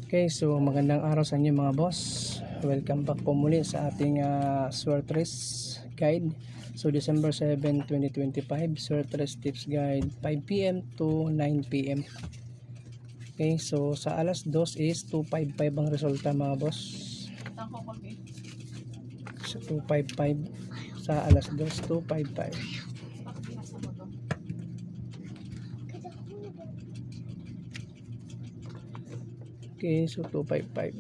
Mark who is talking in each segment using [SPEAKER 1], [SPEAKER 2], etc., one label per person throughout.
[SPEAKER 1] Okay, so magandang araw sa inyo mga boss. Welcome back po muli sa ating sword race guide. So December 7, 2025, sword race tips guide 5 PM to 9 PM. Okay, so sa alas 2 is 255 ang resulta mga boss. So 255 sa alas 2, 255. Okay, so 255.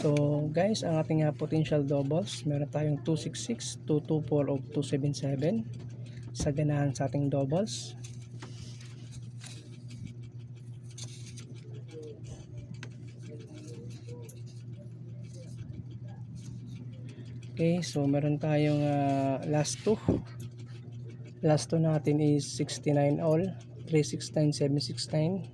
[SPEAKER 1] So guys, ang ating potential doubles, meron tayong 266, 224 o 277 sa ganahan sa ating doubles. Okay, so meron tayong last 2. Last 2 natin is 69 all, 369, 769.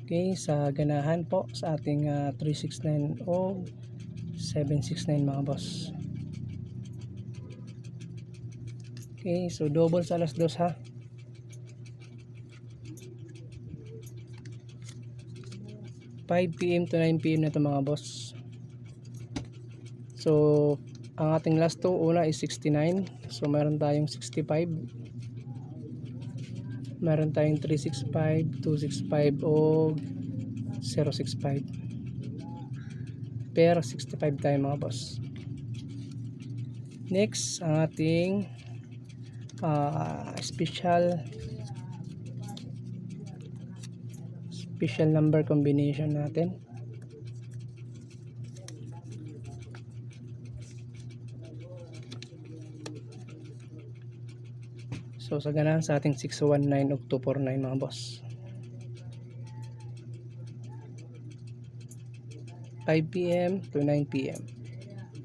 [SPEAKER 1] Okay, sa ganahan po sa ating 369 o 769 mga boss. Okay, so double sa alas 2 ha. PM to 9 PM na ito mga boss. So ang ating last 2 una is 69. So meron tayong 65, meron tayong 365, 265 o 065. Pero 65 tayo mga boss. Next, ang ating special number combination natin. So sa ganahan sa ating 619 o 249 mga boss. 5 PM to 9 PM.